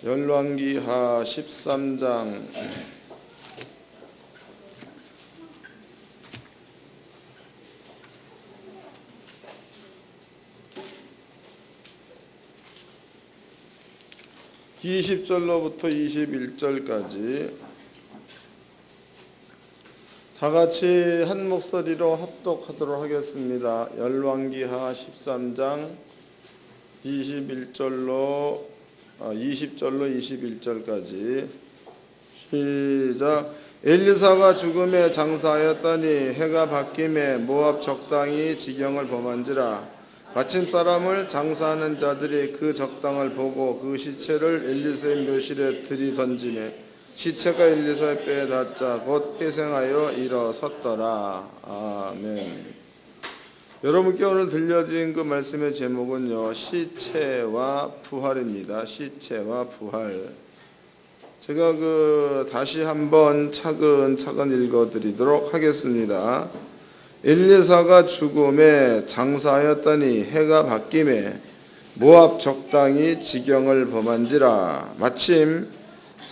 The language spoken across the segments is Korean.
열왕기하 13장 20절로부터 21절까지 다 같이 한 목소리로 합독하도록 하겠습니다. 열왕기하 13장 20절로 21절까지 시작. 엘리사가 죽음에 장사하였더니 해가 바뀜에 모압 적당이 지경을 범한지라. 마침 사람을 장사하는 자들이 그 적당을 보고 그 시체를 엘리사의 묘실에 들이던지매 시체가 엘리사의 뼈에 닿자 곧 회생하여 일어섰더라. 아멘. 여러분께 오늘 들려드린 그 말씀의 제목은요, 시체와 부활입니다. 시체와 부활. 제가 다시 한번 차근차근 읽어드리도록 하겠습니다. 엘리사가 죽음에 장사하였더니 해가 바뀜에 모압 적당이 지경을 범한지라. 마침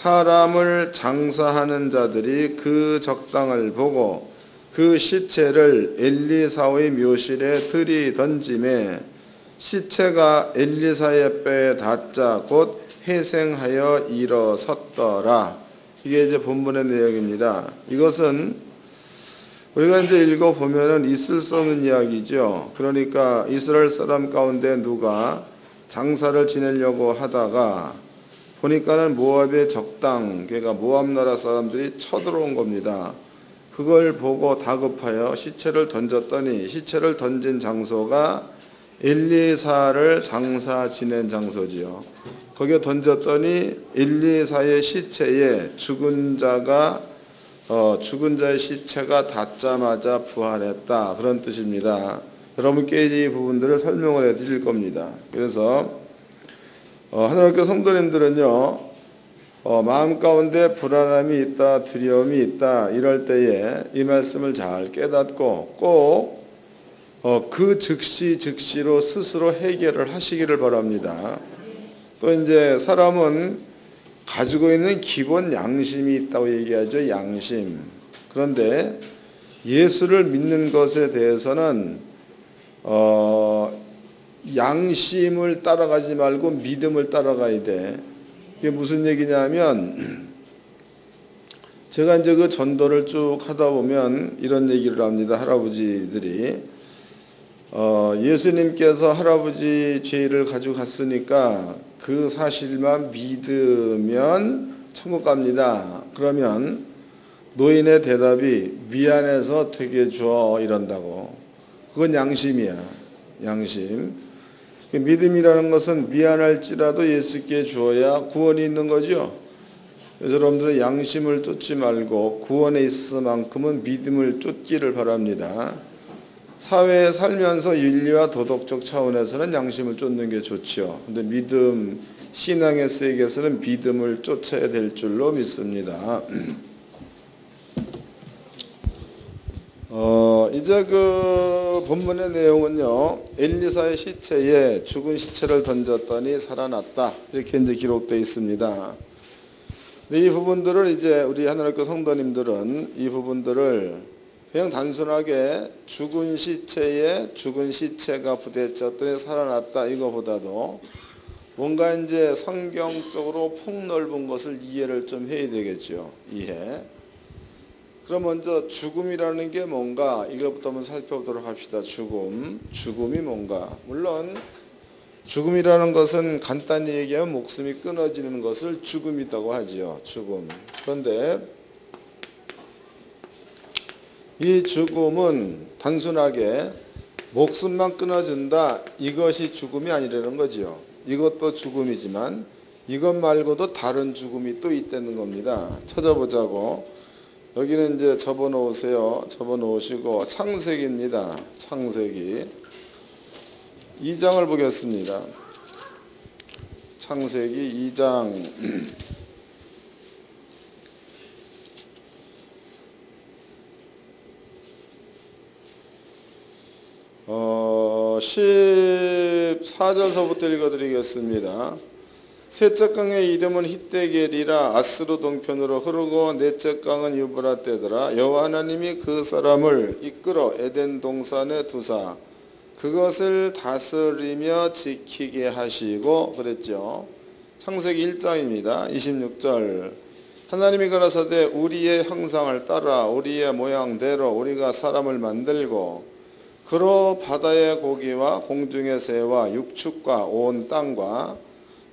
사람을 장사하는 자들이 그 적당을 보고 그 시체를 엘리사의 묘실에 들이던지매 시체가 엘리사의 뼈에 닿자 곧 회생하여 일어섰더라. 이게 이제 본문의 내용입니다. 이것은 우리가 이제 읽어보면은 있을 수 없는 이야기죠. 그러니까 이스라엘 사람 가운데 누가 장사를 지내려고 하다가 보니까는 모압의 적당, 그러니까 모압 나라 사람들이 쳐들어온 겁니다. 그걸 보고 다급하여 시체를 던졌더니 시체를 던진 장소가 엘리사를 장사 지낸 장소지요. 거기에 던졌더니 엘리사의 시체에 죽은 자의 시체가 닿자마자 부활했다. 그런 뜻입니다. 여러분께 이 부분들을 설명을 해드릴 겁니다. 그래서 하나님께 성도님들은요, 마음 가운데 불안함이 있다, 두려움이 있다, 이럴 때에 이 말씀을 잘 깨닫고 꼭 그 즉시로 스스로 해결을 하시기를 바랍니다. 또 이제 사람은 가지고 있는 기본 양심이 있다고 얘기하죠. 양심. 그런데 예수를 믿는 것에 대해서는 양심을 따라가지 말고 믿음을 따라가야 돼. 이게 무슨 얘기냐면, 제가 이제 그 전도를 쭉 하다 보면 이런 얘기를 합니다. 할아버지들이 예수님께서 할아버지 죄를 가지고 갔으니까 그 사실만 믿으면 천국 갑니다. 그러면 노인의 대답이 미안해서 어떻게 해줘 이런다고. 그건 양심이야. 양심. 믿음이라는 것은 미안할지라도 예수께 주어야 구원이 있는 거죠. 그래서 여러분들은 양심을 쫓지 말고 구원에 있을 만큼은 믿음을 쫓기를 바랍니다. 사회에 살면서 윤리와 도덕적 차원에서는 양심을 쫓는 게 좋죠. 근데 믿음, 신앙의 세계에서는 믿음을 쫓아야 될 줄로 믿습니다. 이제 그 본문의 내용은요, 엘리사의 시체에 죽은 시체를 던졌더니 살아났다. 이렇게 이제 기록되어 있습니다. 근데 이 부분들을 이제 우리 하나님께 성도님들은 이 부분들을 그냥 단순하게 죽은 시체에 죽은 시체가 부대쳤더니 살아났다 이거보다도 뭔가 이제 성경적으로 폭넓은 것을 이해를 좀 해야 되겠죠. 이해. 그럼 먼저 죽음이라는 게 뭔가 이것부터 한번 살펴보도록 합시다. 죽음이 뭔가. 물론 죽음이라는 것은 간단히 얘기하면 목숨이 끊어지는 것을 죽음이라고 하지요. 죽음. 그런데 이 죽음은 단순하게 목숨만 끊어진다, 이것이 죽음이 아니라는 거죠. 이것도 죽음이지만 이것 말고도 다른 죽음이 또 있다는 겁니다. 찾아보자고. 여기는 이제 접어놓으세요. 접어놓으시고 창세기입니다. 창세기 2장을 보겠습니다. 창세기 2장 14절서부터 읽어드리겠습니다. 셋째 강의 이름은 히데겔이라 아스루 동편으로 흐르고 넷째 강은 유브라데더라. 여호와 하나님이 그 사람을 이끌어 에덴 동산에 두사 그것을 다스리며 지키게 하시고 그랬죠. 창세기 1장입니다. 26절. 하나님이 가라사대 우리의 형상을 따라 우리의 모양대로 우리가 사람을 만들고 그로 바다의 고기와 공중의 새와 육축과 온 땅과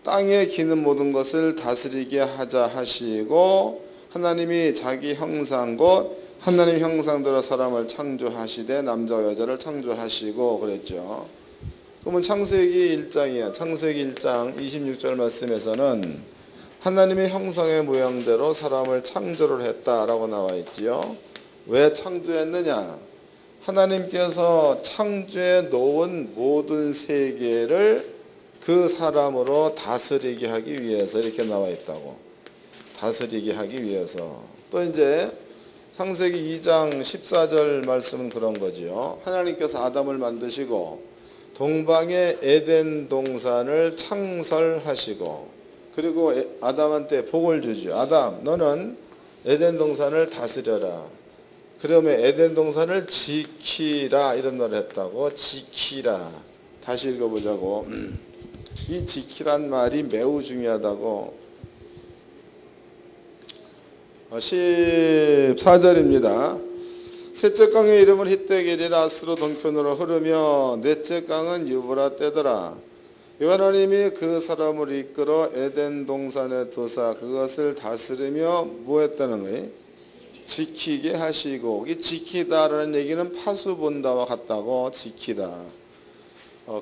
땅에 기는 모든 것을 다스리게 하자 하시고 하나님이 자기 형상 곧 하나님 형상대로 사람을 창조하시되 남자와 여자를 창조하시고 그랬죠. 그러면 창세기 1장이야. 창세기 1장 26절 말씀에서는 하나님의 형상의 모양대로 사람을 창조를 했다라고 나와 있지요. 왜 창조했느냐? 하나님께서 창조해 놓은 모든 세계를 그 사람으로 다스리게 하기 위해서 이렇게 나와 있다고. 다스리게 하기 위해서. 또 이제 창세기 2장 14절 말씀은 그런 거지요. 하나님께서 아담을 만드시고 동방의 에덴 동산을 창설하시고 그리고 아담한테 복을 주죠. 아담 너는 에덴 동산을 다스려라. 그러면 에덴 동산을 지키라 이런 말을 했다고. 지키라. 다시 읽어보자고. 이 지키란 말이 매우 중요하다고. 14절입니다. 셋째 강의 이름은 히데겔이라 아스루 동편으로 흐르며 넷째 강은 유브라데더라. 여호와 하나님이 그 사람을 이끌어 에덴 동산에 두사 그것을 다스리며 뭐 했다는 거예요? 지키게 하시고. 이 지키다라는 얘기는 파수 본다와 같다고. 지키다.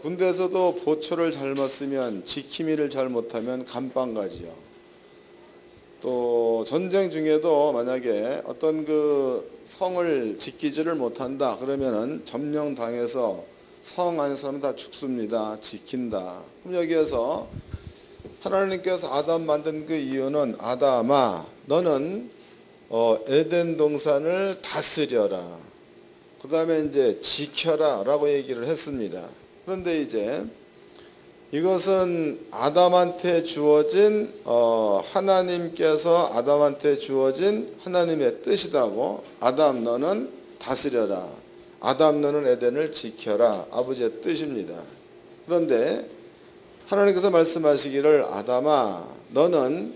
군대에서도 보초를 잘못 쓰면 지킴이를 잘못하면 감방가지요. 또 전쟁 중에도 만약에 어떤 그 성을 지키지를 못한다 그러면은 점령당해서 성 안에 사람 다 죽습니다. 지킨다. 그럼 여기에서 하나님께서 아담 만든 그 이유는 아담아 너는 에덴 동산을 다스려라. 그 다음에 이제 지켜라 라고 얘기를 했습니다. 그런데 이제 이것은 아담한테 주어진 하나님께서 아담한테 주어진 하나님의 뜻이다고. 아담 너는 다스려라. 아담 너는 에덴을 지켜라. 아버지의 뜻입니다. 그런데 하나님께서 말씀하시기를 아담아 너는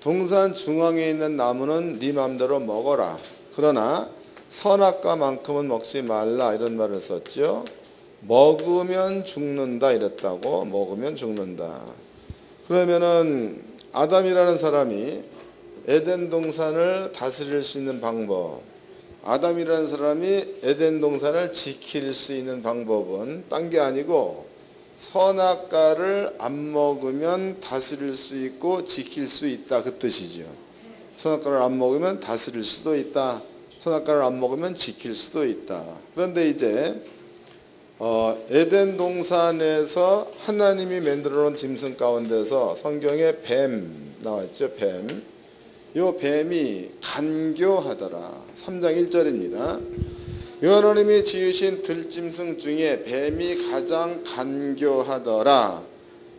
동산 중앙에 있는 나무는 네 마음대로 먹어라. 그러나 선악과만큼은 먹지 말라 이런 말을 썼죠. 먹으면 죽는다 이랬다고. 먹으면 죽는다. 그러면은 아담이라는 사람이 에덴 동산을 다스릴 수 있는 방법, 아담이라는 사람이 에덴 동산을 지킬 수 있는 방법은 딴 게 아니고 선악과를 안 먹으면 다스릴 수 있고 지킬 수 있다 그 뜻이죠. 선악과를 안 먹으면 다스릴 수도 있다. 선악과를 안 먹으면 지킬 수도 있다. 그런데 이제 에덴 동산에서 하나님이 만들어 놓은 짐승 가운데서 성경에 뱀 나왔죠. 뱀. 요 뱀이 간교하더라. 3장 1절입니다. 여호와 하나님이 지으신 들짐승 중에 뱀이 가장 간교하더라.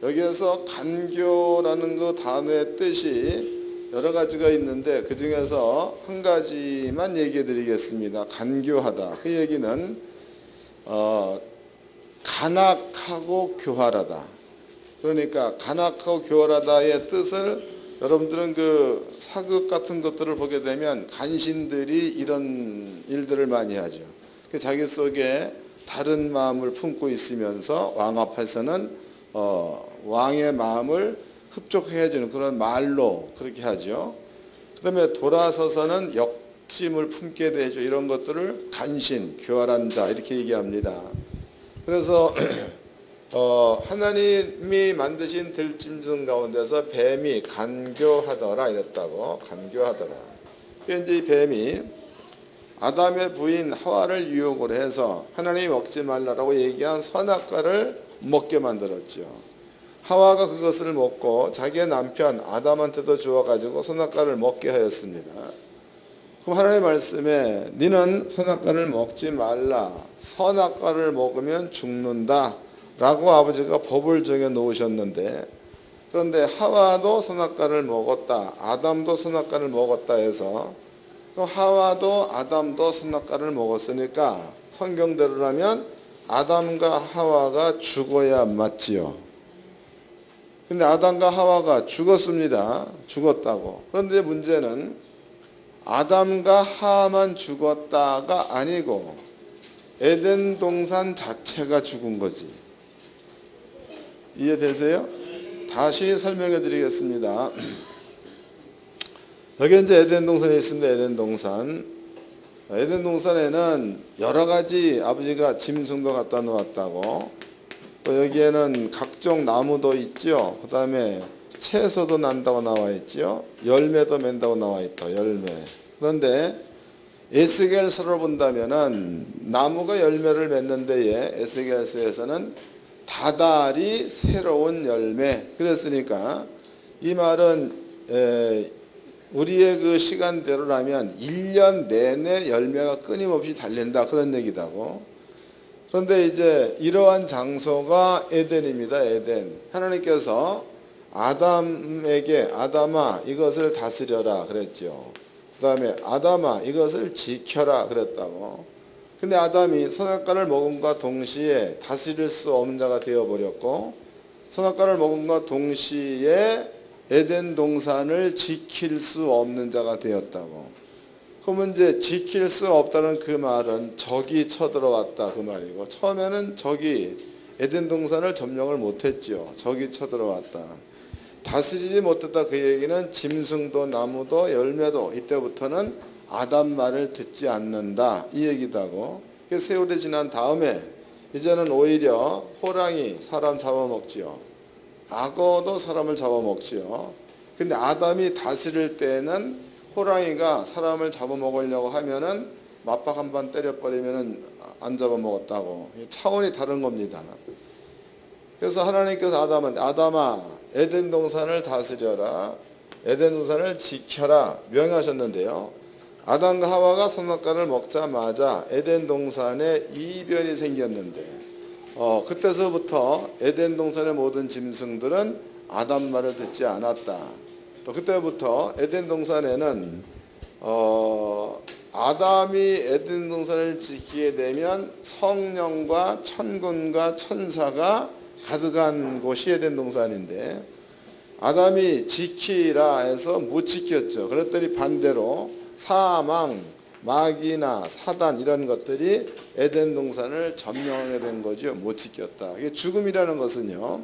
여기에서 간교라는 그 단어의 뜻이 여러 가지가 있는데 그 중에서 한 가지만 얘기해 드리겠습니다. 간교하다. 그 얘기는 간악하고 교활하다. 그러니까 간악하고 교활하다의 뜻을 여러분들은 그 사극 같은 것들을 보게 되면 간신들이 이런 일들을 많이 하죠. 자기 속에 다른 마음을 품고 있으면서 왕 앞에서는 왕의 마음을 흡족해 주는 그런 말로 그렇게 하죠. 그 다음에 돌아서서는 욕심을 품게 되죠. 이런 것들을 간신, 교활한 자 이렇게 얘기합니다. 그래서 하나님이 만드신 들짐승 가운데서 뱀이 간교하더라 이랬다고. 간교하더라. 이제 이 뱀이 아담의 부인 하와를 유혹을 해서 하나님이 먹지 말라라고 얘기한 선악과를 먹게 만들었죠. 하와가 그것을 먹고 자기의 남편 아담한테도 주어가지고 선악과를 먹게 하였습니다. 그럼 하나님의 말씀에 너는 선악과를 먹지 말라. 선악과를 먹으면 죽는다 라고 아버지가 법을 정해 놓으셨는데 그런데 하와도 선악과를 먹었다, 아담도 선악과를 먹었다 해서 또 하와도 아담도 선악과를 먹었으니까 성경대로라면 아담과 하와가 죽어야 맞지요. 근데 아담과 하와가 죽었습니다. 죽었다고. 그런데 문제는 아담과 하와만 죽었다가 아니고 에덴 동산 자체가 죽은 거지. 이해되세요? 다시 설명해 드리겠습니다. 여기 이제 에덴 동산에 있습니다. 에덴 동산. 에덴 동산에는 여러 가지 아버지가 짐승도 갖다 놓았다고. 또 여기에는 각종 나무도 있죠. 그 다음에 채소도 난다고 나와 있죠. 열매도 맺는다고 나와 있다. 열매. 그런데 에스겔서를 본다면은 나무가 열매를 맺는 데에 에스겔서에서는 다달이 새로운 열매. 그랬으니까 이 말은 우리의 그 시간대로라면 1년 내내 열매가 끊임없이 달린다, 그런 얘기다고. 그런데 이제 이러한 장소가 에덴입니다. 에덴. 하나님께서 아담에게 아담아 이것을 다스려라 그랬죠. 그 다음에 아담아 이것을 지켜라 그랬다고. 근데 아담이 선악과를 먹음과 동시에 다스릴 수 없는 자가 되어버렸고, 선악과를 먹음과 동시에 에덴 동산을 지킬 수 없는 자가 되었다고. 그러면 이제 지킬 수 없다는 그 말은 적이 쳐들어왔다 그 말이고, 처음에는 적이 에덴 동산을 점령을 못했죠. 적이 쳐들어왔다. 다스리지 못했다 그 얘기는 짐승도 나무도 열매도 이때부터는 아담 말을 듣지 않는다 이 얘기다고. 세월이 지난 다음에 이제는 오히려 호랑이 사람 잡아먹지요. 악어도 사람을 잡아먹지요. 근데 아담이 다스릴 때는 호랑이가 사람을 잡아먹으려고 하면은 맞박 한 번 때려버리면은 안 잡아먹었다고. 차원이 다른 겁니다. 그래서 하나님께서 아담아 에덴 동산을 다스려라, 에덴 동산을 지켜라 명하셨는데요. 아담과 하와가 선악과를 먹자마자 에덴 동산에 이변이 생겼는데 그때서부터 에덴 동산의 모든 짐승들은 아담 말을 듣지 않았다. 또 그때부터 에덴 동산에는 아담이 에덴 동산을 지키게 되면 성령과 천군과 천사가 가득한 곳이 에덴 동산인데, 아담이 지키라 해서 못 지켰죠. 그랬더니 반대로 사망, 마귀나 사단 이런 것들이 에덴 동산을 점령하게 된 거죠. 못 지켰다. 이게 죽음이라는 것은요,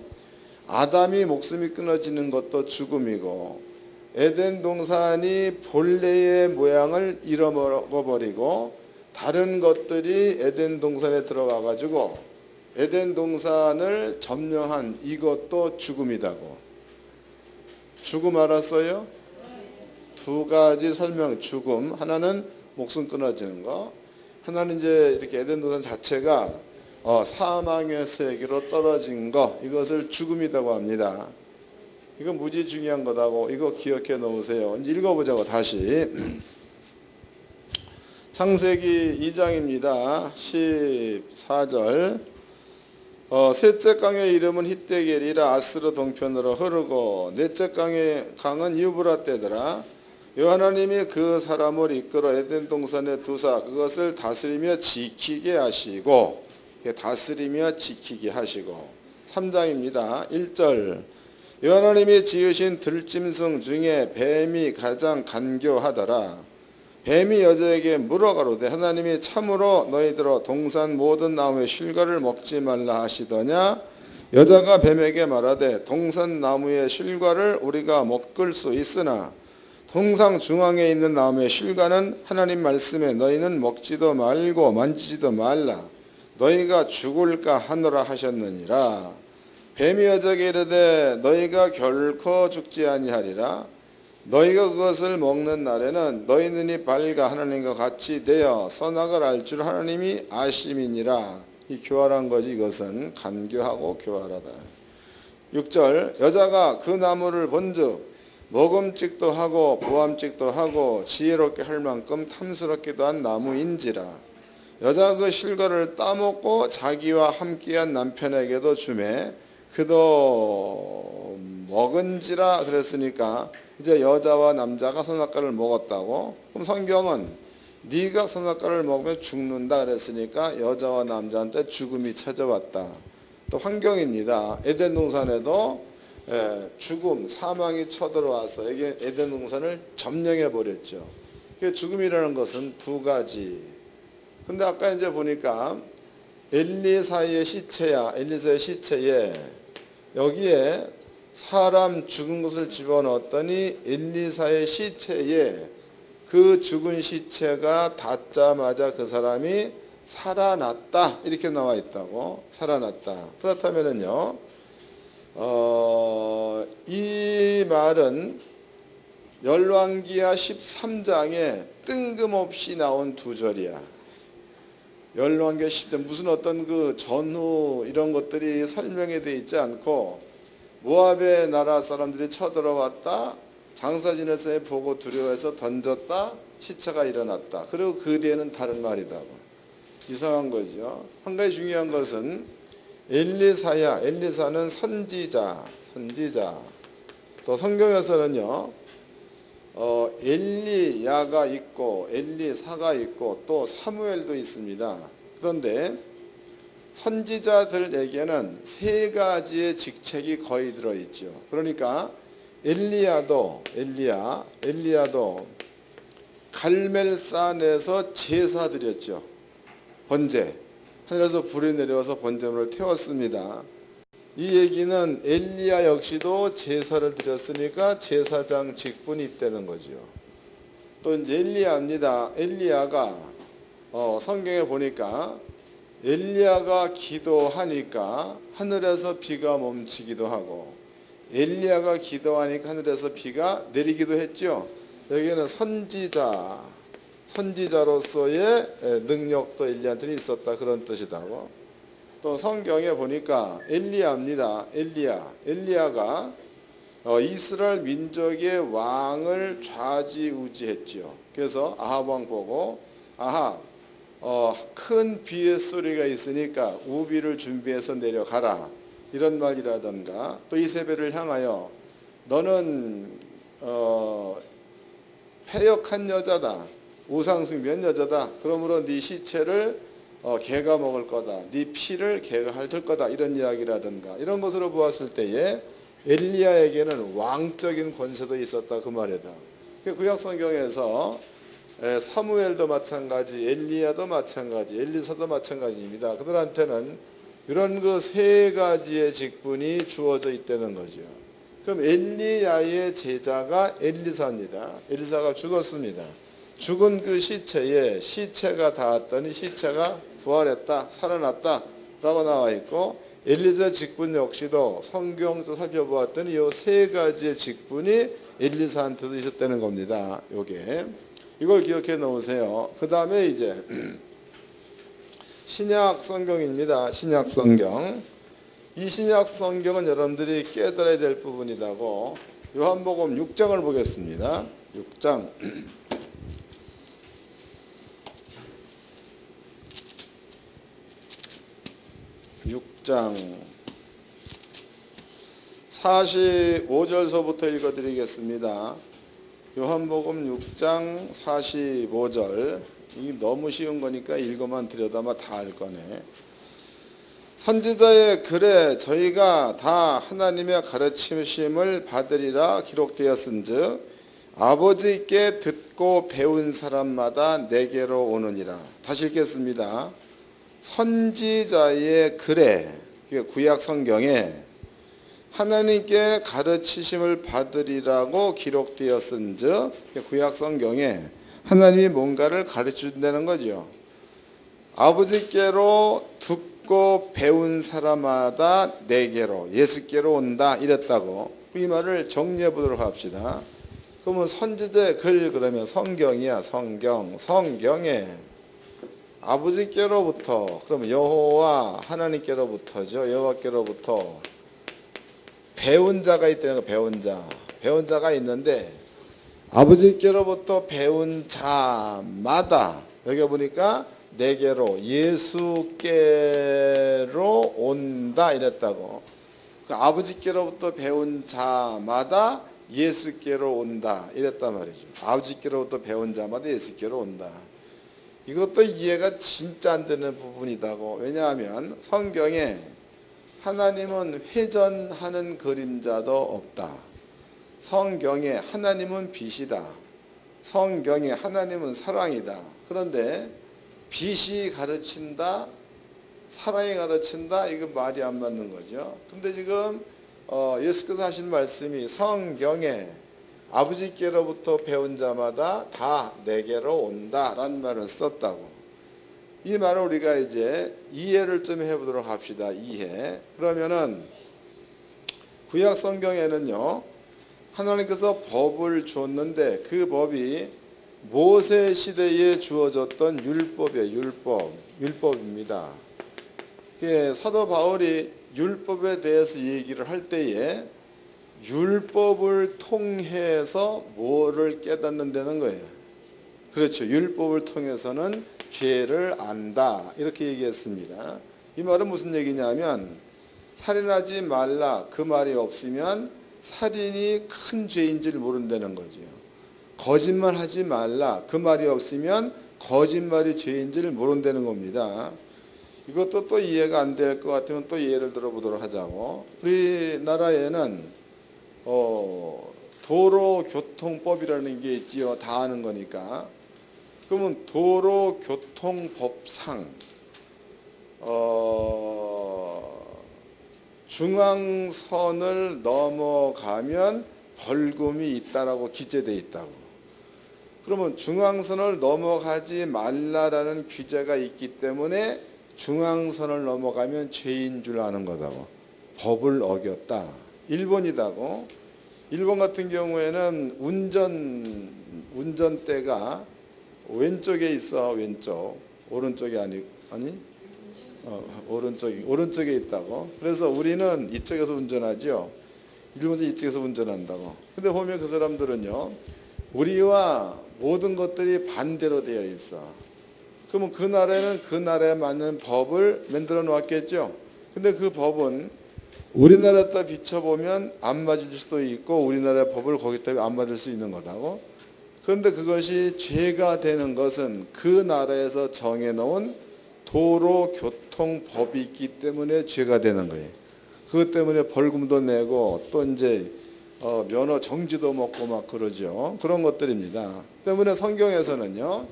아담이 목숨이 끊어지는 것도 죽음이고, 에덴 동산이 본래의 모양을 잃어버리고 다른 것들이 에덴 동산에 들어가 가지고 에덴 동산을 점령한 이것도 죽음이다고. 죽음 알았어요? 두 가지 설명. 죽음, 하나는 목숨 끊어지는 거, 하나는 이제 이렇게 에덴 동산 자체가 사망의 세계로 떨어진 거, 이것을 죽음이라고 합니다. 이거 무지 중요한 거다고. 이거 기억해 놓으세요. 이제 읽어보자고. 다시 창세기 2장입니다 14절. 셋째 강의 이름은 히데겔이라 아스르 동편으로 흐르고 넷째 강은 유브라떼더라. 하나님이 그 사람을 이끌어 에덴 동산에 두사 그것을 다스리며 지키게 하시고, 다스리며 지키게 하시고. 3장입니다 1절. 하나님이 지으신 들짐승 중에 뱀이 가장 간교하더라. 뱀이 여자에게 물어가로되 하나님이 참으로 너희들어 동산 모든 나무의 실과를 먹지 말라 하시더냐. 여자가 뱀에게 말하되 동산 나무의 실과를 우리가 먹을 수 있으나 동상 중앙에 있는 나무의 실과는 하나님 말씀에 너희는 먹지도 말고 만지지도 말라, 너희가 죽을까 하노라 하셨느니라. 뱀이 여자에게 이르되 너희가 결코 죽지 아니하리라. 너희가 그것을 먹는 날에는 너희 눈이 밝아 하나님과 같이 되어 선악을 알 줄 하나님이 아심이니라. 이 교활한 거지. 이것은 간교하고 교활하다. 6절. 여자가 그 나무를 본즉 먹음직도 하고 보암직도 하고 지혜롭게 할 만큼 탐스럽기도 한 나무인지라. 여자가 그 실과를 따먹고 자기와 함께한 남편에게도 주매 그도 먹은지라 그랬으니까 이제 여자와 남자가 선악과를 먹었다고. 그럼 성경은 네가 선악과를 먹으면 죽는다 그랬으니까 여자와 남자한테 죽음이 찾아왔다. 또 환경입니다. 에덴 동산에도 죽음, 사망이 쳐들어와서 에덴 동산을 점령해 버렸죠. 죽음이라는 것은 두 가지. 근데 아까 이제 보니까 엘리사의 시체야. 엘리사의 시체에 여기에 사람 죽은 것을 집어넣었더니 엘리사의 시체에 그 죽은 시체가 닿자마자 그 사람이 살아났다. 이렇게 나와 있다고. 살아났다. 그렇다면은요, 이 말은 열왕기하 13장에 뜬금없이 나온 두 절이야. 열왕기하 10장 무슨 어떤 그 전후 이런 것들이 설명이 되어 있지 않고 모압의 나라 사람들이 쳐들어왔다. 장사 지내서 보고 두려워해서 던졌다. 시체가 일어났다. 그리고 그 뒤에는 다른 말이다고. 이상한 거죠. 한 가지 중요한 것은 엘리사야. 엘리사는 선지자. 또 성경에서는요, 엘리야가 있고 엘리사가 있고 또 사무엘도 있습니다. 그런데 선지자들에게는 세 가지의 직책이 거의 들어있죠. 그러니까 엘리야도 갈멜산에서 제사 드렸죠. 번제. 하늘에서 불이 내려와서 번제물을 태웠습니다. 이 얘기는 엘리야 역시도 제사를 드렸으니까 제사장 직분이 있다는 거죠. 또 이제 엘리야입니다. 엘리야가 성경에 보니까 엘리야가 기도하니까 하늘에서 비가 멈추기도 하고 엘리야가 기도하니까 하늘에서 비가 내리기도 했죠. 여기는 선지자로서의 능력도 엘리야한테는 있었다. 그런 뜻이다고. 또 성경에 보니까 엘리야입니다. 엘리야가 이스라엘 민족의 왕을 좌지우지했죠. 그래서 아합 왕 보고 아합 큰 비의 소리가 있으니까 우비를 준비해서 내려가라. 이런 말이라든가 또 이세벨을 향하여 너는 패역한 여자다. 우상숭배한 여자다. 그러므로 네 시체를 개가 먹을 거다. 네 피를 개가 핥을 거다. 이런 이야기라든가 이런 것으로 보았을 때에 엘리야에게는 왕적인 권세도 있었다. 그 말이다. 구약 성경에서 사무엘도 마찬가지, 엘리야도 마찬가지, 엘리사도 마찬가지입니다. 그들한테는 이런 그 세 가지의 직분이 주어져 있다는 거죠. 그럼 엘리야의 제자가 엘리사입니다. 엘리사가 죽었습니다. 죽은 그 시체에 시체가 닿았더니 시체가 부활했다, 살아났다 라고 나와 있고 엘리사 직분 역시도 성경도 살펴보았더니 이 세 가지의 직분이 엘리사한테도 있었다는 겁니다. 요게 이걸 기억해 놓으세요. 그 다음에 이제 신약 성경입니다. 신약 성경. 이 신약 성경은 여러분들이 깨달아야 될 부분이라고 요한복음 6장을 보겠습니다. 6장. 6장 45절서부터 읽어드리겠습니다. 요한복음 6장 45절. 이게 너무 쉬운 거니까 읽어만 들여다봐 다 알 거네. 선지자의 글에 저희가 다 하나님의 가르치심을 받으리라 기록되었은즉 아버지께 듣고 배운 사람마다 내게로 오느니라. 다시 읽겠습니다. 선지자의 글에, 구약 성경에 하나님께 가르치심을 받으리라고 기록되었은즉 구약 성경에 하나님이 뭔가를 가르쳐준다는 거죠. 아버지께로 듣고 배운 사람마다 내게로, 예수께로 온다 이랬다고. 이 말을 정리해 보도록 합시다. 그러면 선지자의 글 그러면 성경이야. 성경에 아버지께로부터, 그러면 여호와 하나님께로부터죠. 여호와께로부터 배운 자가 있다는 거. 배운 자가 있는데 아버지께로부터 배운 자마다 여기 보니까 내게로, 예수께로 온다 이랬다고. 그 아버지께로부터 배운 자마다 예수께로 온다 이랬단 말이죠. 아버지께로부터 배운 자마다 예수께로 온다. 이것도 이해가 진짜 안 되는 부분이다고. 왜냐하면 성경에 하나님은 회전하는 그림자도 없다. 성경에 하나님은 빛이다. 성경에 하나님은 사랑이다. 그런데 빛이 가르친다, 사랑이 가르친다, 이거 말이 안 맞는 거죠. 근데 지금 예수께서 하신 말씀이 성경에 아버지께로부터 배운 자마다 다 내게로 온다라는 말을 썼다고. 이 말을 우리가 이제 이해를 좀 해보도록 합시다. 이해. 그러면은 구약 성경에는요, 하나님께서 법을 주었는데 그 법이 모세 시대에 주어졌던 율법이에요. 율법입니다. 사도 바울이 율법에 대해서 얘기를 할 때에 율법을 통해서 뭐를 깨닫는다는 거예요. 그렇죠. 율법을 통해서는 죄를 안다 이렇게 얘기했습니다. 이 말은 무슨 얘기냐면 살인하지 말라 그 말이 없으면 살인이 큰 죄인 줄 모른다는 거죠. 거짓말하지 말라 그 말이 없으면 거짓말이 죄인 줄 모른다는 겁니다. 이것도 또 이해가 안 될 것 같으면 또 예를 들어보도록 하자고. 우리나라에는 도로교통법이라는 게 있지요. 다 아는 거니까. 그러면 도로교통법상 중앙선을 넘어가면 벌금이 있다라고 기재되어 있다고. 그러면 중앙선을 넘어가지 말라라는 규제가 있기 때문에 중앙선을 넘어가면 죄인 줄 아는 거다고. 법을 어겼다. 일본이다고. 일본 같은 경우에는 운전대가 왼쪽에 있어. 왼쪽. 오른쪽이 아니 오른쪽에 있다고. 그래서 우리는 이쪽에서 운전하죠. 일본에서 이쪽에서 운전한다고. 근데 보면 그 사람들은요, 우리와 모든 것들이 반대로 되어 있어. 그러면 그 나라에는 그 나라에 맞는 법을 만들어 놓았겠죠. 근데 그 법은 우리나라에다 비춰보면 안 맞을 수도 있고 우리나라의 법을 거기다 안 맞을 수 있는 거다고. 그런데 그것이 죄가 되는 것은 그 나라에서 정해놓은 도로교통법이 있기 때문에 죄가 되는 거예요. 그것 때문에 벌금도 내고 또 이제 면허 정지도 먹고 막 그러죠. 그런 것들입니다. 때문에 성경에서는요,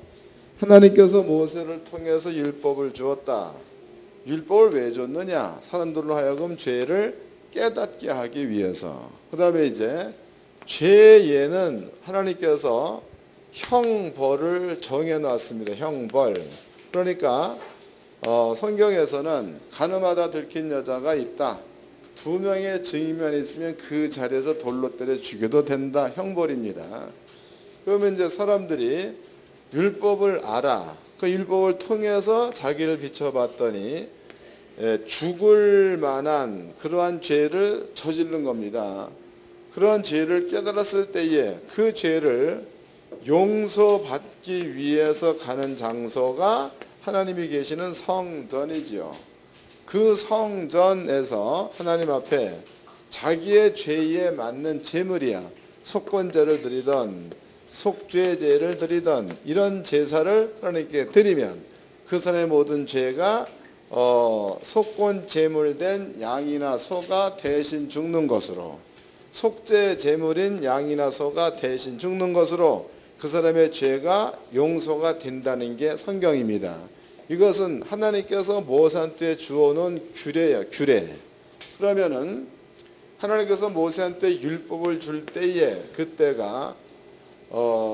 하나님께서 모세를 통해서 율법을 주었다. 율법을 왜 줬느냐? 사람들로 하여금 죄를 깨닫게 하기 위해서. 그 다음에 이제 죄에는 하나님께서 형벌을 정해놨습니다. 형벌. 그러니까 성경에서는 가늠하다 들킨 여자가 있다. 2명의 증인만 있으면 그 자리에서 돌로 때려 죽여도 된다. 형벌입니다. 그러면 이제 사람들이 율법을 알아. 그 율법을 통해서 자기를 비춰봤더니 죽을 만한 그러한 죄를 저지른 겁니다. 그러한 죄를 깨달았을 때에 그 죄를 용서받기 위해서 가는 장소가 하나님이 계시는 성전이지요. 그 성전에서 하나님 앞에 자기의 죄에 맞는 제물이야. 속건제를 드리던 속죄제를 드리던 이런 제사를 하나님께 드리면 그 사람의 모든 죄가 속건 제물된 양이나 소가 대신 죽는 것으로, 속죄 제물인 양이나 소가 대신 죽는 것으로 그 사람의 죄가 용서가 된다는 게 성경입니다. 이것은 하나님께서 모세한테 주어놓은 규례예요. 규례. 그러면은 하나님께서 모세한테 율법을 줄 때에 그때가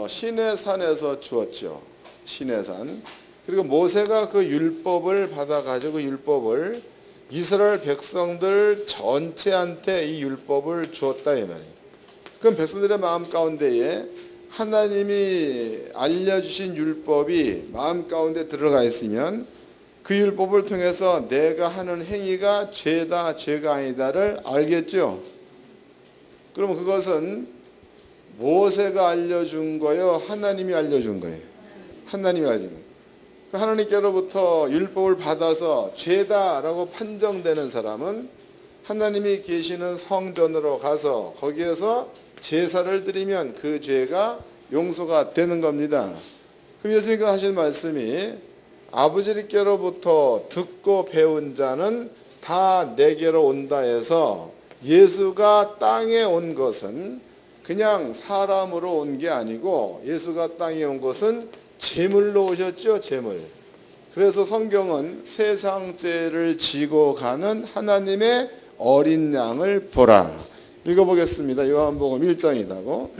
시내산에서 주었죠. 시내산. 그리고 모세가 그 율법을 받아가지고 율법을 이스라엘 백성들 전체한테 이 율법을 주었다 이 말이에요. 그럼 백성들의 마음 가운데에 하나님이 알려주신 율법이 마음 가운데 들어가 있으면 그 율법을 통해서 내가 하는 행위가 죄다 죄가 아니다를 알겠죠. 그러면 그것은 모세가 알려준 거예요? 하나님이 알려준 거예요? 하나님이 알려준 거예요. 하나님께로부터 율법을 받아서 죄다라고 판정되는 사람은 하나님이 계시는 성전으로 가서 거기에서 제사를 드리면 그 죄가 용서가 되는 겁니다. 그럼 예수님께서 하신 말씀이 아버지께로부터 듣고 배운 자는 다 내게로 온다 해서 예수가 땅에 온 것은 그냥 사람으로 온 게 아니고 예수가 땅에 온 것은 제물로 오셨죠. 제물. 그래서 성경은 세상 죄를 지고 가는 하나님의 어린 양을 보라. 읽어보겠습니다. 요한복음 1장이다고.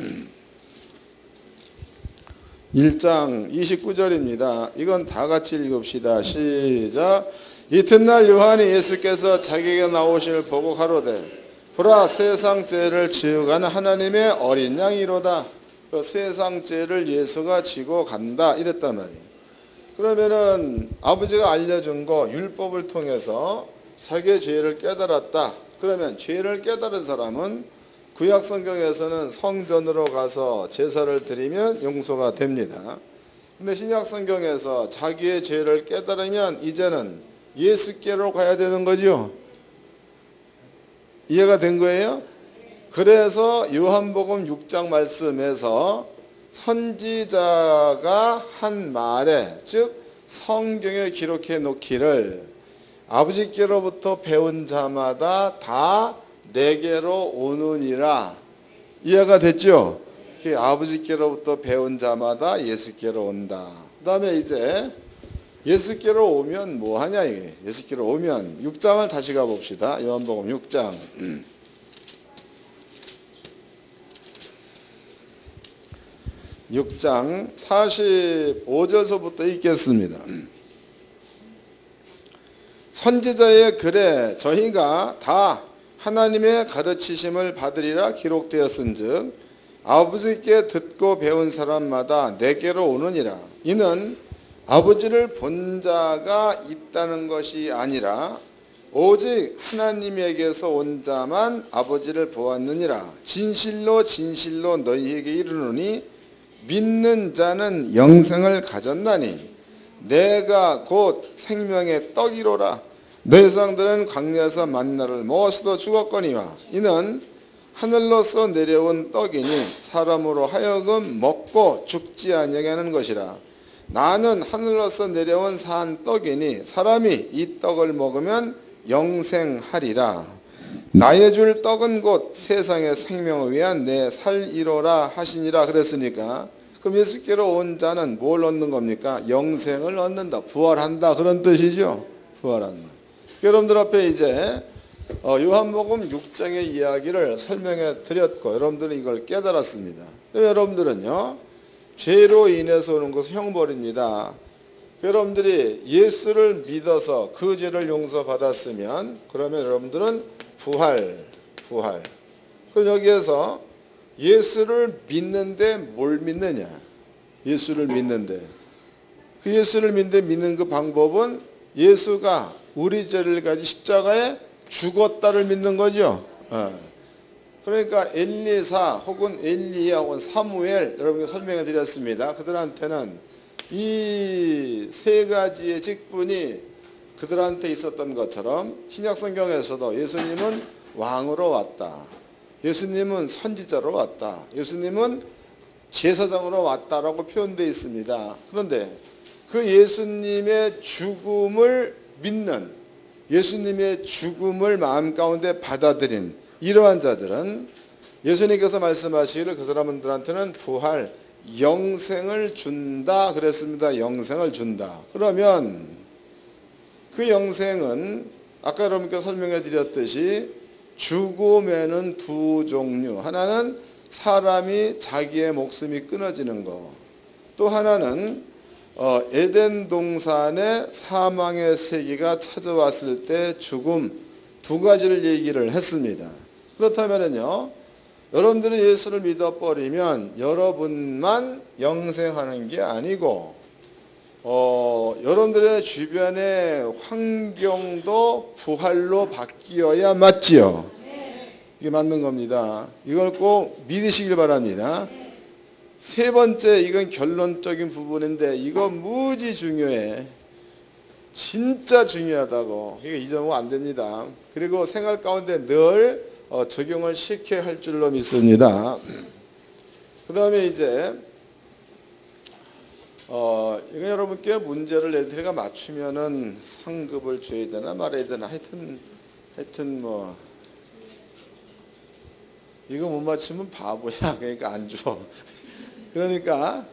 1장 29절입니다. 이건 다 같이 읽읍시다. 시작. 이튿날 요한이 예수께서 자기에게 나오심을 보고 가로되 보라 세상 죄를 지고 가는 하나님의 어린 양이로다. 그 세상 죄를 예수가 지고 간다 이랬단 말이에요. 그러면은 아버지가 알려준 거 율법을 통해서 자기의 죄를 깨달았다. 그러면 죄를 깨달은 사람은 구약 성경에서는 성전으로 가서 제사를 드리면 용서가 됩니다. 근데 신약 성경에서 자기의 죄를 깨달으면 이제는 예수께로 가야 되는 거죠. 이해가 된 거예요? 그래서 요한복음 6장 말씀에서 선지자가 한 말에 즉 성경에 기록해 놓기를 아버지께로부터 배운 자마다 다 내게로 오느니라. 이해가 됐죠? 아버지께로부터 배운 자마다 예수께로 온다. 그 다음에 이제 예수께로 오면 뭐 하냐 이게. 예수께로 오면 6장을 다시 가봅시다. 요한복음 6장 6장 45절서부터 읽겠습니다. 선지자의 글에 저희가 다 하나님의 가르치심을 받으리라 기록되었은즉 아버지께 듣고 배운 사람마다 내게로 오느니라. 이는 아버지를 본 자가 있다는 것이 아니라 오직 하나님에게서 온 자만 아버지를 보았느니라. 진실로 진실로 너희에게 이르노니 믿는 자는 영생을 가졌나니 내가 곧 생명의 떡이로라. 너희 조상들은 광야에서 만나를 먹었어도 죽었거니와 이는 하늘로서 내려온 떡이니 사람으로 하여금 먹고 죽지 아니하게 하는 것이라. 나는 하늘로서 내려온 산 떡이니 사람이 이 떡을 먹으면 영생하리라. 나의 줄 떡은 곧 세상의 생명을 위한 내 살이로라 하시니라. 그랬으니까 그럼 예수께로 온 자는 뭘 얻는 겁니까? 영생을 얻는다. 부활한다. 그런 뜻이죠. 부활한다. 여러분들 앞에 이제 요한복음 6장의 이야기를 설명해 드렸고 여러분들은 이걸 깨달았습니다. 여러분들은요 죄로 인해서 오는 것은 형벌입니다. 여러분들이 예수를 믿어서 그 죄를 용서받았으면 그러면 여러분들은 부활. 그럼 여기에서 예수를 믿는데 뭘 믿느냐? 예수를 믿는데 그 예수를 믿는 그 방법은 예수가 우리 죄를 가지고 십자가에 죽었다를 믿는 거죠. 그러니까 엘리사 혹은 엘리야 혹은 사무엘 여러분께 설명해 드렸습니다. 그들한테는 이 세 가지의 직분이 그들한테 있었던 것처럼 신약 성경에서도 예수님은 왕으로 왔다. 예수님은 선지자로 왔다. 예수님은 제사장으로 왔다라고 표현되어 있습니다. 그런데 그 예수님의 죽음을 믿는 예수님의 죽음을 마음 가운데 받아들인 이러한 자들은 예수님께서 말씀하시기를 그 사람들한테는 부활, 영생을 준다 그랬습니다. 영생을 준다. 그러면 그 영생은 아까 여러분께 설명해 드렸듯이 죽음에는 두 종류. 하나는 사람이 자기의 목숨이 끊어지는 거. 또 하나는 에덴 동산에 사망의 세기가 찾아왔을 때 죽음 두 가지를 얘기를 했습니다. 그렇다면요, 여러분들이 예수를 믿어버리면 여러분만 영생하는 게 아니고 여러분들의 주변의 환경도 부활로 바뀌어야 맞지요. 이게 맞는 겁니다. 이걸 꼭 믿으시길 바랍니다. 세 번째, 이건 결론적인 부분인데 이거 무지 중요해. 진짜 중요하다고. 이게 잊어먹으면 안 됩니다. 그리고 생활 가운데 늘 적용을 시켜야 할 줄로 믿습니다. 그 다음에 이제 이거 여러분께 문제를 낼 테니까 맞추면은 상급을 줘야 되나 말아야 되나 하여튼 뭐 이거 못 맞추면 바보야. 그러니까 안 줘. 그러니까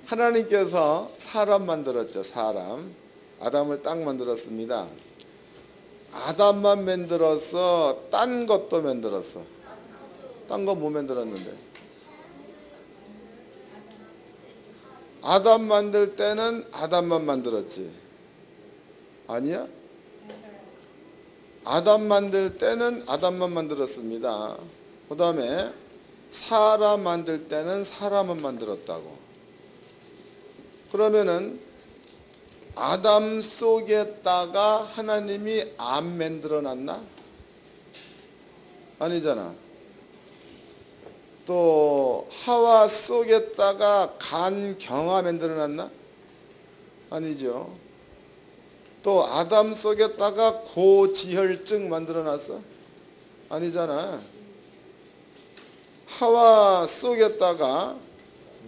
하나님께서 사람 만들었죠. 사람. 아담을 딱 만들었습니다. 아담만 만들었어? 딴 것도 만들었어? 딴 거 뭐 만들었는데? 아담 만들 때는 아담만 만들었지. 아니야? 아담 만들 때는 아담만 만들었습니다. 그 다음에 사람 만들 때는 사람만 만들었다고. 그러면은 아담 속에다가 하나님이 암 만들어 놨나? 아니잖아. 또 하와 속에다가 간경화 만들어 놨나? 아니죠. 또 아담 속에다가 고지혈증 만들어 놨어? 아니잖아. 하와 속에다가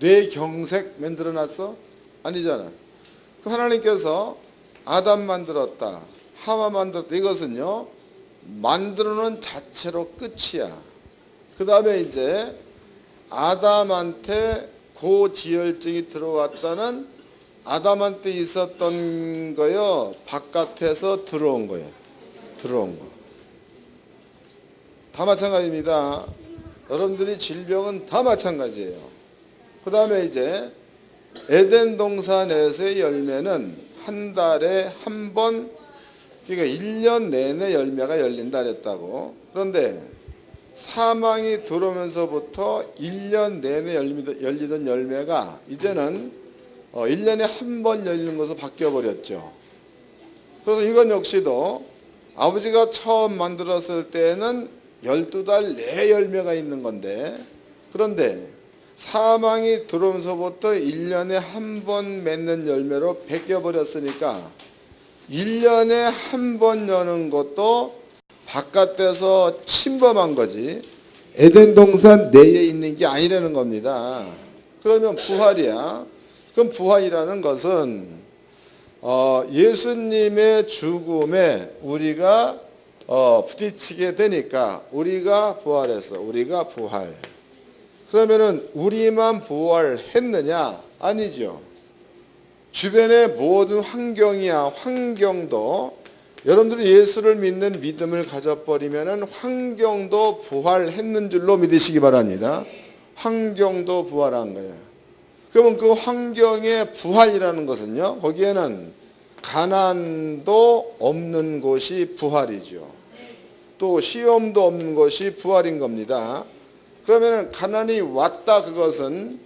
뇌경색 만들어 놨어? 아니잖아. 하나님께서 아담 만들었다, 하와 만들었다. 이것은요, 만들어 놓은 자체로 끝이야. 그 다음에 이제 아담한테 고지혈증이 들어왔다는 아담한테 있었던 거요, 바깥에서 들어온 거예요. 들어온 거. 다 마찬가지입니다. 여러분들이 질병은 다 마찬가지예요. 그 다음에 이제 에덴 동산에서의 열매는 한 달에 한 번, 그러니까 1년 내내 열매가 열린다 그랬다고. 그런데 사망이 들어오면서부터 1년 내내 열리던 열매가 이제는 1년에 한 번 열리는 것으로 바뀌어버렸죠. 그래서 이건 역시도 아버지가 처음 만들었을 때는 12달 내 열매가 있는 건데, 그런데 사망이 들어오면서부터 1년에 한 번 맺는 열매로 바뀌어버렸으니까 1년에 한 번 여는 것도 바깥에서 침범한 거지 에덴 동산 내에 있는 게 아니라는 겁니다. 그러면 부활이야. 그럼 부활이라는 것은 예수님의 죽음에 우리가 부딪히게 되니까 우리가 부활했어. 우리가 부활. 그러면은 우리만 부활했느냐? 아니죠. 주변의 모든 환경이야. 환경도 여러분들이 예수를 믿는 믿음을 가져버리면은 환경도 부활했는 줄로 믿으시기 바랍니다. 환경도 부활한 거예요. 그러면 그 환경의 부활이라는 것은요, 거기에는 가난도 없는 곳이 부활이죠. 또 시험도 없는 것이 부활인 겁니다. 그러면 가난이 왔다, 그것은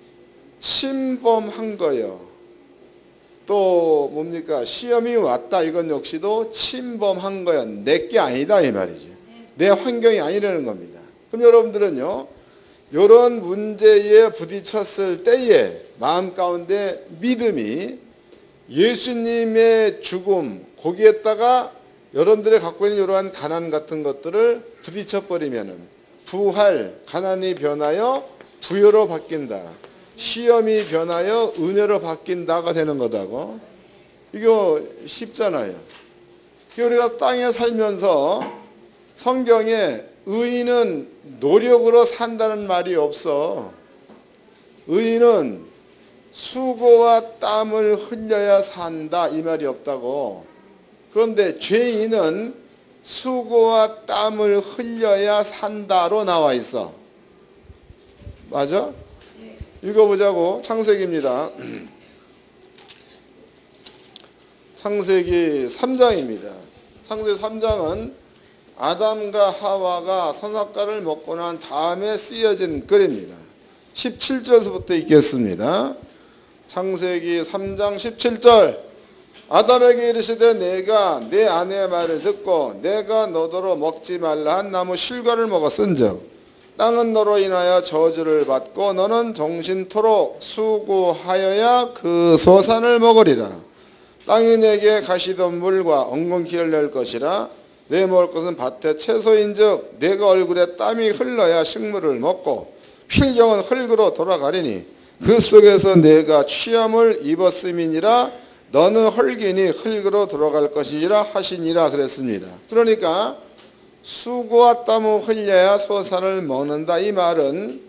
침범한 거예요. 또 뭡니까? 시험이 왔다, 이건 역시도 침범한 거야. 내 게 아니다 이 말이지. 내 환경이 아니라는 겁니다. 그럼 여러분들은요, 이런 문제에 부딪혔을 때에 마음 가운데 믿음이 예수님의 죽음, 거기에다가 여러분들이 갖고 있는 이러한 가난 같은 것들을 부딪혀버리면은 부활, 가난이 변하여 부여로 바뀐다. 시험이 변하여 은혜로 바뀐다가 되는 거다고. 이거 쉽잖아요. 우리가 땅에 살면서 성경에 의인은 노력으로 산다는 말이 없어. 의인은 수고와 땀을 흘려야 산다, 이 말이 없다고. 그런데 죄인은 수고와 땀을 흘려야 산다로 나와 있어. 맞아? 읽어보자고. 창세기입니다. 창세기 3장입니다. 창세기 3장은 아담과 하와가 선악과를 먹고 난 다음에 쓰여진 글입니다. 17절부터 읽겠습니다. 창세기 3장 17절. 아담에게 이르시되 내가 내 아내의 말을 듣고 내가 너더러 먹지 말라 한 나무 실과를 먹었은즉 땅은 너로 인하여 저주를 받고 너는 정신토록 수고하여야 그 소산을 먹으리라. 땅이 내게 가시덤불과 엉겅퀴를 낼 것이라. 내 먹을 것은 밭의 채소인즉 내가 얼굴에 땀이 흘러야 식물을 먹고 필경은 흙으로 돌아가리니 그 속에서 내가 취함을 입었음이니라. 너는 헐기니 흙으로 돌아갈 것이라 하시니라 그랬습니다. 그러니까 수고와 땀을 흘려야 소산을 먹는다. 이 말은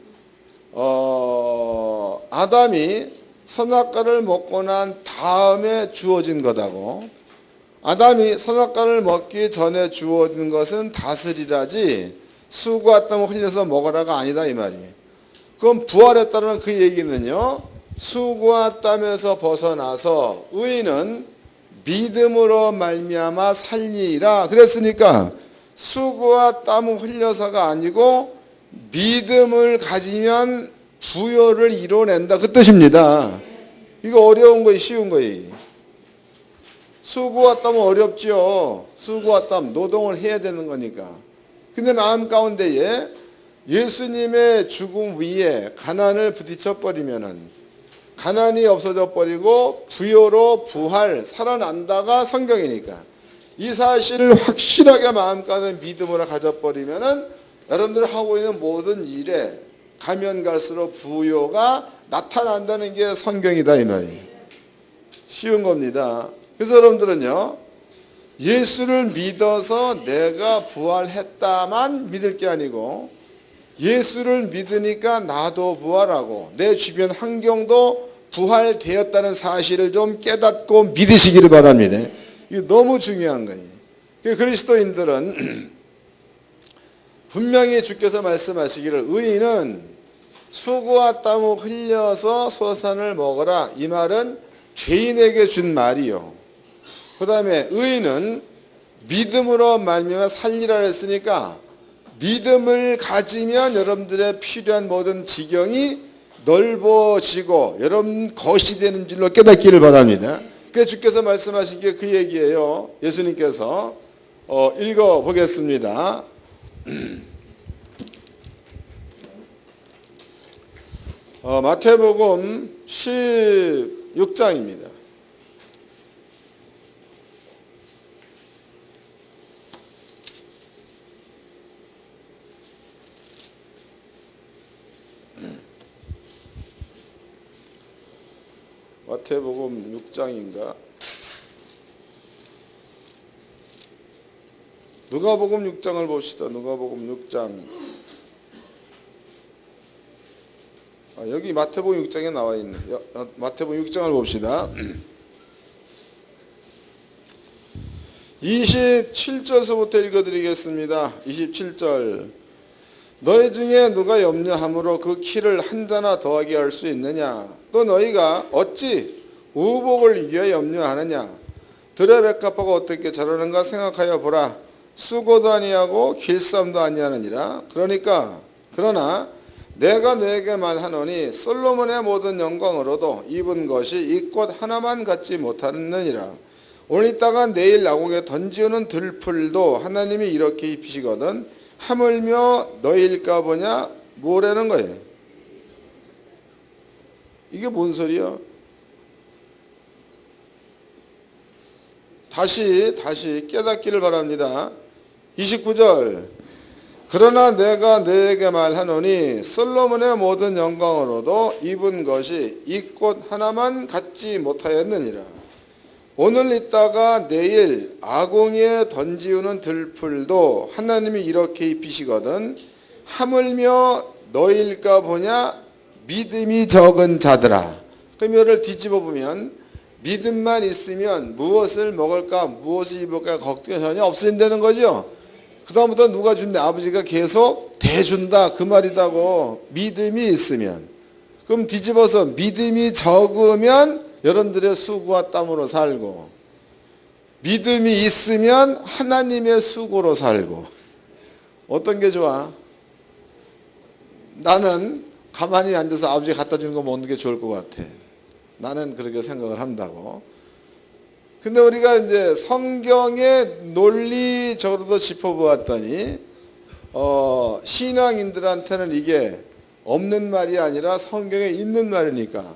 아담이 선악과를 먹고 난 다음에 주어진 거다고. 아담이 선악과를 먹기 전에 주어진 것은 다스리라지 수고와 땀을 흘려서 먹으라가 아니다 이 말이에요. 그럼 부활했다는 그 얘기는요, 수고와 땀에서 벗어나서 의인은 믿음으로 말미암아 살리라 그랬으니까 수고와 땀을 흘려서가 아니고 믿음을 가지면 부요를 이뤄낸다 그 뜻입니다. 이거 어려운 거예요, 쉬운 거예요? 수고와 땀은 어렵죠. 수고와 땀, 노동을 해야 되는 거니까. 근데 마음 가운데에 예수님의 죽음 위에 가난을 부딪혀 버리면은 가난이 없어져 버리고 부요로 부활, 살아난다가 성경이니까 이 사실을 확실하게 마음가는 믿음으로 가져버리면은 여러분들 하고 있는 모든 일에 가면 갈수록 부요가 나타난다는 게 성경이다 이 말이에요. 쉬운 겁니다. 그래서 여러분들은요, 예수를 믿어서 내가 부활했다만 믿을 게 아니고 예수를 믿으니까 나도 부활하고 내 주변 환경도 부활되었다는 사실을 좀 깨닫고 믿으시기를 바랍니다. 이게 너무 중요한 거예요. 그리스도인들은 분명히 주께서 말씀하시기를 의인은 수고와 땀을 흘려서 소산을 먹어라. 이 말은 죄인에게 준 말이요. 그 다음에 의인은 믿음으로 말미암아 살리라 했으니까 믿음을 가지면 여러분들의 필요한 모든 지경이 넓어지고 여러분 것이 되는 줄로 깨닫기를 바랍니다. 그래서 주께서 말씀하신 게 그 얘기예요. 예수님께서 읽어보겠습니다. 마태복음 16장입니다. 마태복음 6장인가? 누가복음 6장을 봅시다. 누가복음 6장. 여기 마태복음 6장에 나와 있네. 마태복음 6장을 봅시다. 27절서부터 읽어드리겠습니다. 27절. 너희 중에 누가 염려함으로 그 키를 한 자나 더하게 할 수 있느냐? 또 너희가 어찌 우복을 위하여 염려하느냐? 들의 백합화가 어떻게 자라는가 생각하여 보라. 수고도 아니하고 길쌈도 아니하느니라. 그러나 내가 너에게 말하노니 솔로몬의 모든 영광으로도 입은 것이 이 꽃 하나만 갖지 못하느니라. 오늘 있다가 내일 나공에 던지우는 들풀도 하나님이 이렇게 입히시거든 하물며 너희일까 보냐? 뭐라는 거예요? 이게 뭔 소리야? 다시 깨닫기를 바랍니다. 29절. 그러나 내가 너에게 말하노니 솔로몬의 모든 영광으로도 입은 것이 이 꽃 하나만 갖지 못하였느니라. 오늘 있다가 내일 아공에 던지우는 들풀도 하나님이 이렇게 입히시거든 하물며 너희일까 보냐? 믿음이 적은 자들아. 그럼 이를 뒤집어 보면 믿음만 있으면 무엇을 먹을까 무엇을 입을까 걱정이 전혀 없어진다는 거죠. 그 다음부터 누가 준대? 아버지가 계속 대준다 그 말이다고. 믿음이 있으면. 그럼 뒤집어서 믿음이 적으면 여러분들의 수고와 땀으로 살고 믿음이 있으면 하나님의 수고로 살고. 어떤 게 좋아? 나는 가만히 앉아서 아버지 갖다 주는 거 먹는 게 좋을 것 같아. 나는 그렇게 생각을 한다고. 근데 우리가 이제 성경의 논리적으로도 짚어보았더니 신앙인들한테는 이게 없는 말이 아니라 성경에 있는 말이니까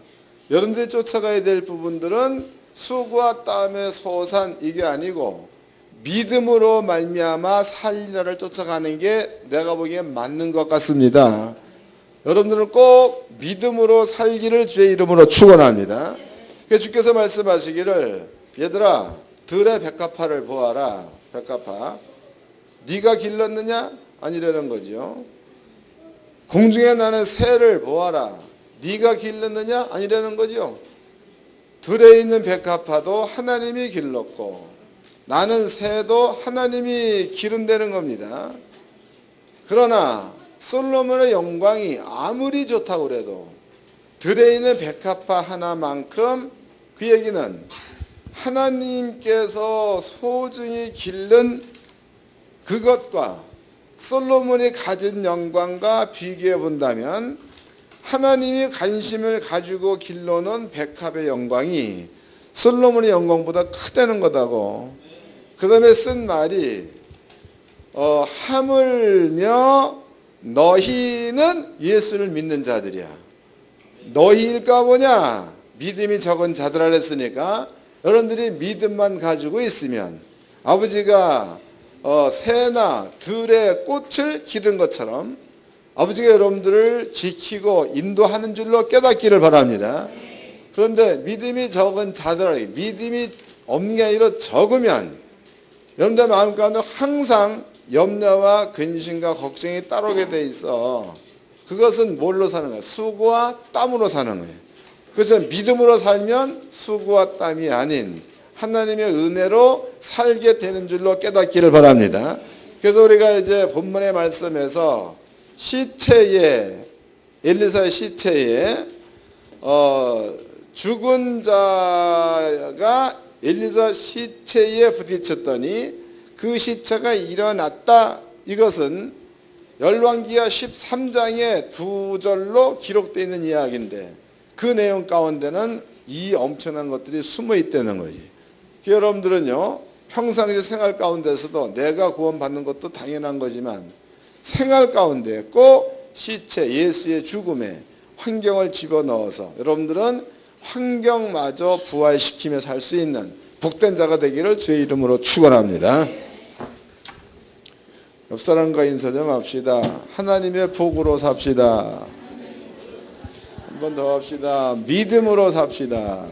여러분들이 쫓아가야 될 부분들은 수고와 땀의 소산 이게 아니고 믿음으로 말미암아 살리라를 쫓아가는 게 내가 보기엔 맞는 것 같습니다. 여러분들은 꼭 믿음으로 살기를 주의 이름으로 축원합니다. 그래서 주께서 말씀하시기를 얘들아 들의 백합화를 보아라. 백합화 네가 길렀느냐? 아니라는 거죠. 공중에 나는 새를 보아라. 네가 길렀느냐? 아니라는 거죠. 들에 있는 백합화도 하나님이 길렀고 나는 새도 하나님이 기른다는 겁니다. 그러나 솔로몬의 영광이 아무리 좋다고 그래도 들에 있는 백합화 하나만큼 그 얘기는 하나님께서 소중히 기른 그것과 솔로몬이 가진 영광과 비교해 본다면 하나님이 관심을 가지고 길러놓은 백합의 영광이 솔로몬의 영광보다 크다는 거다고. 그 다음에 쓴 말이 하물며 너희는 예수를 믿는 자들이야. 너희일까 뭐냐? 믿음이 적은 자들아 했으니까 여러분들이 믿음만 가지고 있으면 아버지가 새나 들의 꽃을 기른 것처럼 아버지가 여러분들을 지키고 인도하는 줄로 깨닫기를 바랍니다. 그런데 믿음이 적은 자들에게 믿음이 없는 게 아니라 적으면 여러분들 마음 가운데 항상 염려와 근심과 걱정이 따라오게 돼 있어. 그것은 뭘로 사는 거야? 수고와 땀으로 사는 거예요. 그래서 믿음으로 살면 수고와 땀이 아닌 하나님의 은혜로 살게 되는 줄로 깨닫기를 바랍니다. 그래서 우리가 이제 본문의 말씀에서 시체에 엘리사의 시체에 죽은 자가 엘리사 시체에 부딪혔더니 그 시체가 일어났다. 이것은 열왕기하 13장의 2절로 기록되어 있는 이야기인데 그 내용 가운데는 이 엄청난 것들이 숨어 있다는 거지. 여러분들은요 평상시 생활 가운데서도 내가 구원받는 것도 당연한 거지만 생활 가운데 꼭 시체 예수의 죽음에 환경을 집어넣어서 여러분들은 환경마저 부활시키며 살 수 있는 복된 자가 되기를 주의 이름으로 축원합니다. 옆 사람과 인사 좀 합시다. 하나님의 복으로 삽시다. 한 번 더 합시다. 믿음으로 삽시다.